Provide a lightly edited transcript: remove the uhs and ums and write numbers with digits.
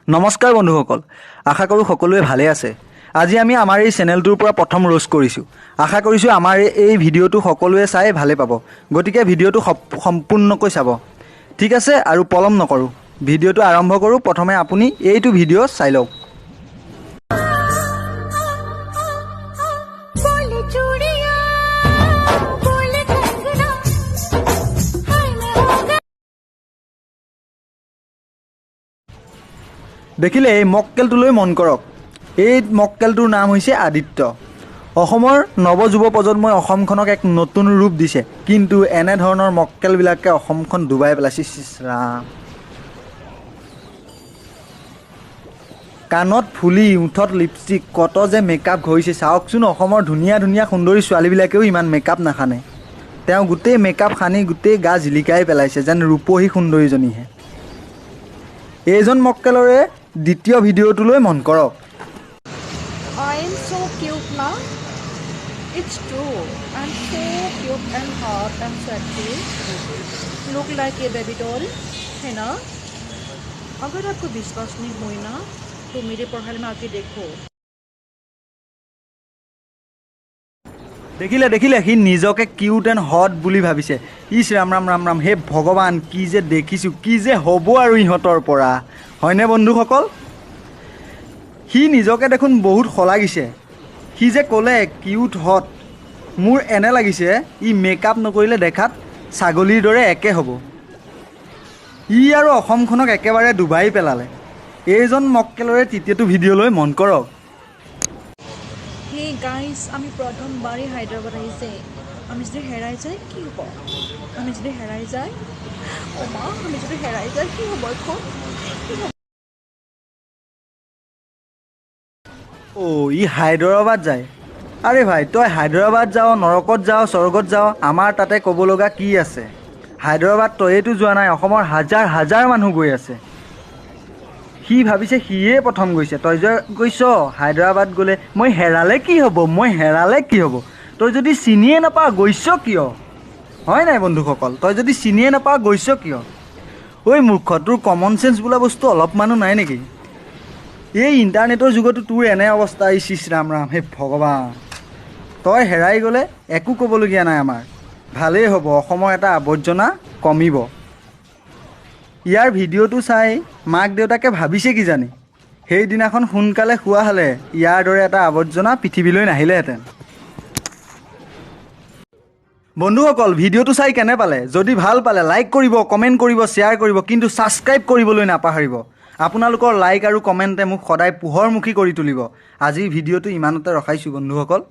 নমস্কাৰ বন্ধুসকল, আশা কৰোঁ সকলোৱে ভালে আছে। আজি আমি আমাৰ এই চেনেলটোৰ পৰা প্ৰথম ৰোষ্ট কৰিছোঁ। আশা কৰিছোঁ আমাৰ এই ভিডিঅ'টো সকলোৱে চাই ভালে পাব। গতিকে ভিডিঅ'টো সম্পূৰ্ণকৈ চাব। ঠিক আছে, আৰু পলম নকৰোঁ, ভিডিঅ'টো আৰম্ভ কৰোঁ। প্ৰথমে আপুনি এইটো ভিডিঅ' চাই লওক। দেখিলে এই মক্কেলটোলৈ মন কৰক। এই মক্কেলটোৰ নাম হৈছে আদিত্য। অসমৰ নৱযুৱ প্ৰজন্মই অসমখনক এক নতুন ৰূপ দিছে, কিন্তু এনেধৰণৰ মক্কেলবিলাকে অসমখন ডুবাই পেলাইছে। ৰাম, কাণত ফুলি, ওঁঠত লিপষ্টিক, কত যে মেকআপ ঘঁহিছে চাওকচোন। অসমৰ ধুনীয়া ধুনীয়া সুন্দৰী ছোৱালীবিলাকেও ইমান মেকআপ নাসানে। তেওঁ গোটেই মেকআপ সানি গোটেই গা জিলিকাই পেলাইছে, যেন ৰূপহী সুন্দৰীজনীহে। এইজন মক্কেলৰে দ্বিতীয় ভিডিঅ'টোলৈ মন কৰক। I am so cute now. It's true. I'm so cute and hot and sexy. Look like a baby doll, है ना? अगर आपको विश्वास नहीं हुई ना, तो मेरे प्रोफाइल में आके देखो। দেখিলে সি নিজকে কিউট এণ্ড হট বুলি ভাবিছে। ইছ ৰাম ৰাম ৰাম ৰাম, হে ভগৱান, কি যে দেখিছোঁ, কি যে হ'ব আৰু ইহঁতৰ পৰা, হয়নে বন্ধুসকল? সি নিজকে দেখোন বহুত শলাগিছে। সি যে ক'লে কিউট হট, মোৰ এনে লাগিছে ই মেকআপ নকৰিলে দেখাত ছাগলীৰ দৰে একে হ'ব। ই আৰু অসমখনক একেবাৰে ডুবাই পেলালে। এইজন মক্কেলৰে তৃতীয়টো ভিডিঅ'লৈ মন কৰক। Hey guys, আমি প্ৰথমবাৰেই হায়দৰাবাদ আহিছে। আমি যদি হেৰাই যায় কি হ'ব? আমি যদি হেৰাই যায় কি হ'ব এখন? ই হায়দৰাবাদ যায়। আৰে ভাই, তই হায়দৰাবাদ যাৱ, নৰকত যাৱ, স্বৰ্গত যাৱ, আমাৰ তাতে ক'ব লগা কি আছে? হায়দৰাবাদ তয়েতো যোৱা নাই, অসমৰ হাজাৰ হাজাৰ মানুহ গৈ আছে। সি ভাবিছে সিয়ে প্ৰথম গৈছে। তই যে গৈছ হায়দৰাবাদ গ'লে মই হেৰালে কি হ'ব? তই যদি চিনিয়ে নাপাৱ গৈছ কিয়? হয় নাই বন্ধুসকল? তই যদি চিনিয়ে নাপাৱ গৈছ কিয়? ঐ মূৰ্খ, তোৰ কমন চেঞ্চ বোলা বস্তু অলপমানো নাই নেকি? এই ইণ্টাৰনেটৰ যুগতো তোৰ এনে অৱস্থা। ইছ ৰাম ৰাম, হে ভগৱান। তই হেৰাই গ'লে একো ক'বলগীয়া নাই আমাৰ, ভালেই হ'ব, অসমৰ এটা আৱৰ্জনা কমিব। ইয়াৰ ভিডিঅ'টো চাই মাক দেউতাকে ভাবিছে কি জানি, সেইদিনাখন সোনকালে শুৱা হ'লে ইয়াৰ দৰে এটা আৱৰ্জনা পৃথিৱীলৈ নাহিলেহেঁতেন। বন্ধুসকল, ভিডিঅ'টো চাই কেনে পালে? যদি ভাল পালে লাইক কৰিব, কমেণ্ট কৰিব, শ্বেয়াৰ কৰিব, কিন্তু ছাবস্ক্ৰাইব কৰিবলৈ নাপাহৰিব। আপোনালোকৰ লাইক আৰু কমেণ্টে মোক সদায় পোহৰমুখী কৰি তুলিব। আজিৰ ভিডিঅ'টো ইমানতে ৰখাইছোঁ বন্ধুসকল।